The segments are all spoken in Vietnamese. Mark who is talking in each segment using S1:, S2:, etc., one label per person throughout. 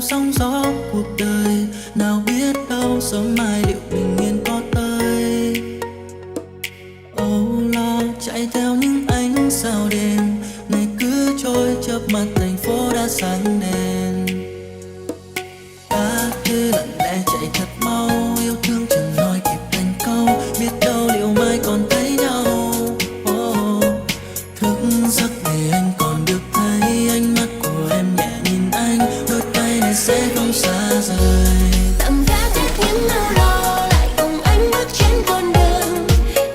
S1: sóng gió cuộc đời. Nào biết đâu sớm mai liệu bình yên có tới. Âu lo chạy theo những ánh sao đêm, ngày cứ trôi chớp mắt thành phố đã sáng đèn. Ta cứ lặng lẽ chạy thật mau, yêu thương chẳng nói kịp thành câu, biết đâu liệu mai còn thấy nhau. Thức giấc để anh còn được thấy ánh mắt của em nhẹ nhìn anh, đôi tay này sẽ không xa rời.
S2: Tạm gác hết những âu lo, lại cùng anh bước trên con đường.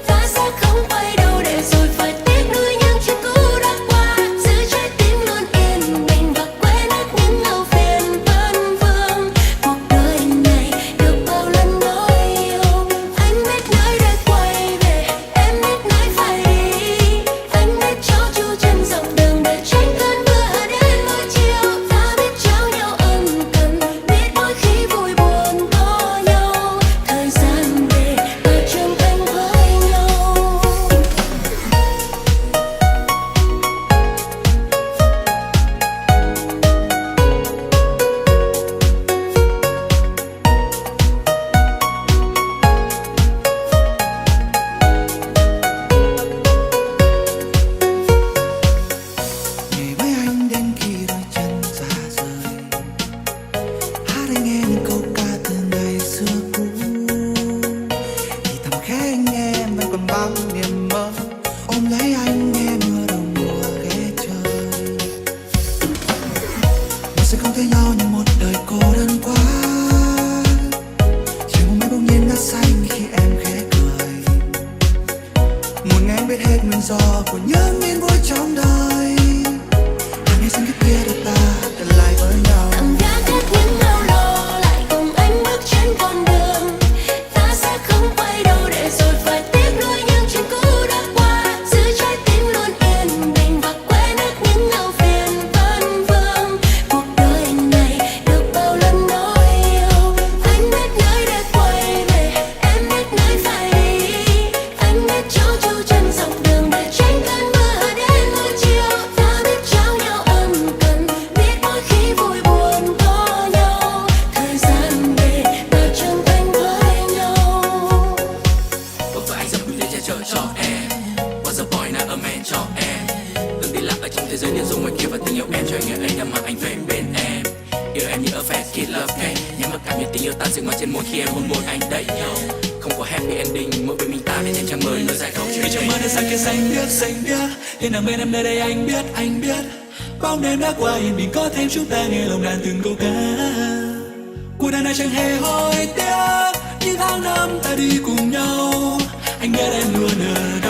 S2: Ta sẽ không quay đầu để rồi phải tiếc nuối những chuyện cũ đã qua. Giữ trái tim luôn yên bình và quên hết những âu phiền vấn vương. Cuộc đời này được bao lần đôi yêu, anh biết nơi để quay về, em biết nơi phải đi. Anh biết chỗ chu chân dọc đường để tránh cơn mưa đến mỗi chiều. Ta biết trao nhau ân cần, biết mỗi khi vui buồn có nhau. Thời gian để ta trưởng thành với nhau.
S1: Ngày với anh đến khi đôi chân xa rời, hát anh nghe những câu ca từ ngày xưa cũ. Thì thầm khẽ anh nghe em vẫn còn bao niềm mơ, ôm lấy anh nghe mưa đầu mùa ghé trời. Mà sẽ không thấy nhau như một đời cô đơn quá. Chiều hôm ấy bỗng nhiên đã xanh khi em khẽ cười. Một ngày anh biết hết nguyên do của những yên vui trong đời. Ngày ngày xin kiếp kia đôi ta trở lại với nhau.
S2: Tạm gác hết những âu lo, lại cùng anh bước trên con đường. Ta sẽ không quay đầu để rồi phải tiếc nuối những chuyện cũ đã qua. Giữ trái tim luôn yên bình và quên hết những âu phiền vấn vương. Cuộc đời này được bao lần đôi yêu, anh biết nơi để quay về, em biết nơi phải đi. Anh biết chỗ chu chân dọc đường để tránh cơn mưa đến mỗi chiều. Ta biết trao nhau ân cần, biết mỗi khi vui buồn có nhau. Thời gian để ta trưởng thành với nhau.
S3: Vất vả anh dập để che chở cho em. What's the point là a man cho em. Từng đi lạc ở trong thế giới điên rồ ngoài kia và tình yêu em cho anh ngày ấy đã mang anh về bên em. Yêu em như a fast kid love game, nhắm mắt cảm nhận tình yêu tan dừng ngoài trên môi khi em hôn môi anh đẩy nhau. Không có happy ending, mỗi bên mình ta để trên trang mới nối dài câu chuyện.
S4: Vì trong mơ nơi xa kia xanh biếc, thế nào bên em nơi đây anh biết. Bóng đêm đã qua yên bình có thêm chúng ta nghe lòng đàn từng câu ca. Cuộc đời này chẳng hề hối tiếc, những tháng năm ta đi cùng nhau. Anh biết em luôn ở đó.